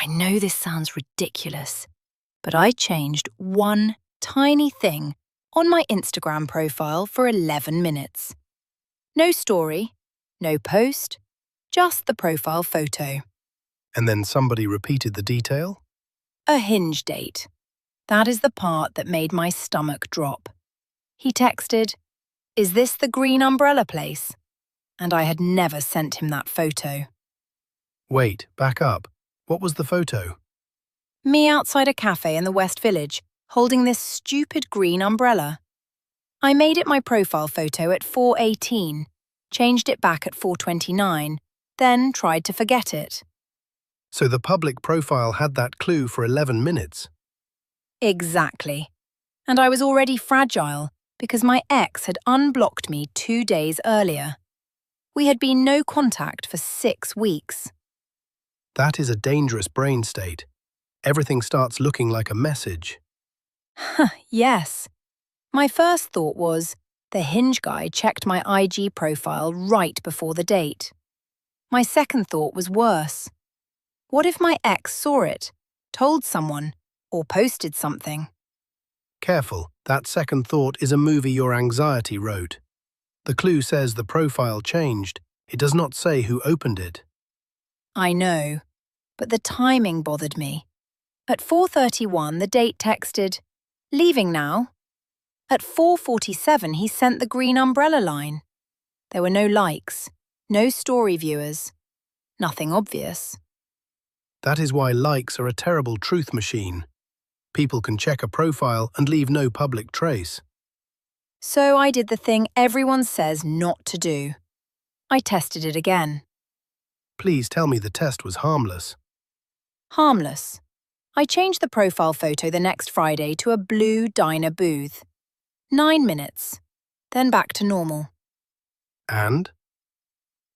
I know this sounds ridiculous, but I changed one tiny thing on my Instagram profile for 11 minutes. No story, no post, just the profile photo. And then somebody repeated the detail? A hinge date. That is the part that made my stomach drop. He texted, "Is this the green umbrella place?" And I had never sent him that photo. Wait, back up. What was the photo? Me outside a cafe in the West Village, holding this stupid green umbrella. I made it my profile photo at 4:18, changed it back at 4:29, then tried to forget it. So the public profile had that clue for 11 minutes. Exactly. And I was already fragile because my ex had unblocked me 2 days earlier. We had been no contact for 6 weeks. That is a dangerous brain state. Everything starts looking like a message. Yes. My first thought was, the Hinge guy checked my IG profile right before the date. My second thought was worse. What if my ex saw it, told someone, or posted something? Careful, that second thought is a movie your anxiety wrote. The clue says the profile changed. It does not say who opened it. I know, but the timing bothered me. At 4:31, the date texted, "Leaving now." At 4:47, he sent the green umbrella line. There were no likes, no story viewers, nothing obvious. That is why likes are a terrible truth machine. People can check a profile and leave no public trace. So I did the thing everyone says not to do. I tested it again. Please tell me the test was harmless. Harmless. I changed the profile photo the next Friday to a blue diner booth. 9 minutes, then back to normal. And?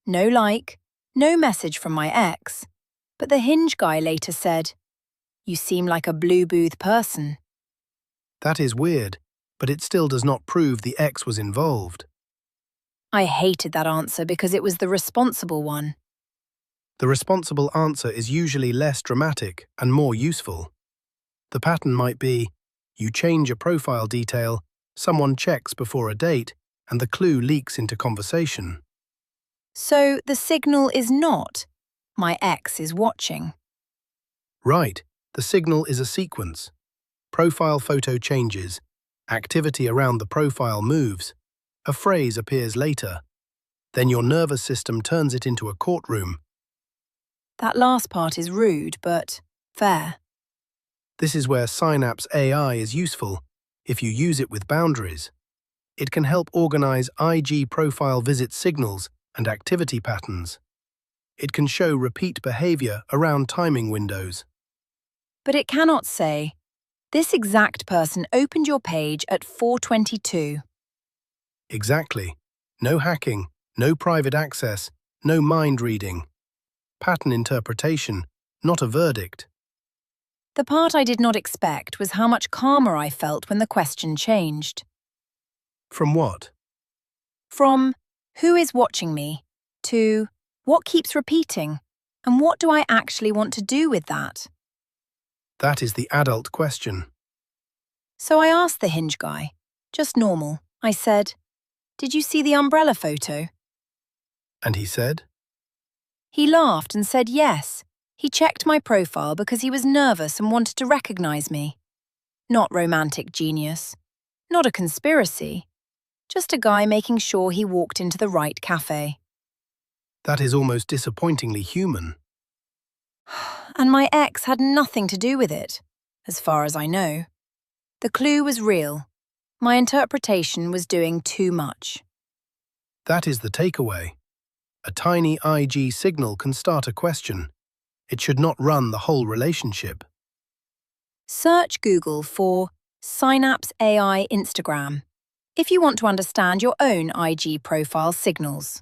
No like, no message from my ex, but the Hinge guy later said, "You seem like a blue booth person." That is weird, but it still does not prove the ex was involved. I hated that answer because it was the responsible one. The responsible answer is usually less dramatic and more useful. The pattern might be, you change a profile detail, someone checks before a date, and the clue leaks into conversation. So the signal is not, "My ex is watching." Right, the signal is a sequence. Profile photo changes, activity around the profile moves, a phrase appears later, then your nervous system turns it into a courtroom. That last part is rude, but fair. This is where Synapse AI is useful, if you use it with boundaries. It can help organize IG profile visit signals and activity patterns. It can show repeat behavior around timing windows. But it cannot say, "This exact person opened your page at 4:22. Exactly. No hacking, no private access, no mind reading. Pattern interpretation, not a verdict. The part I did not expect was how much calmer I felt when the question changed. From what? From, "Who is watching me?" to, "What keeps repeating? And what do I actually want to do with that?" That is the adult question. So I asked the Hinge guy, just normal. I said, "Did you see the umbrella photo?" And he said? He laughed and said yes. He checked my profile because he was nervous and wanted to recognize me. Not romantic genius. Not a conspiracy. Just a guy making sure he walked into the right cafe. That is almost disappointingly human. And my ex had nothing to do with it, as far as I know. The clue was real. My interpretation was doing too much. That is the takeaway. A tiny IG signal can start a question. It should not run the whole relationship. Search Google for Synapse AI Instagram if you want to understand your own IG profile signals.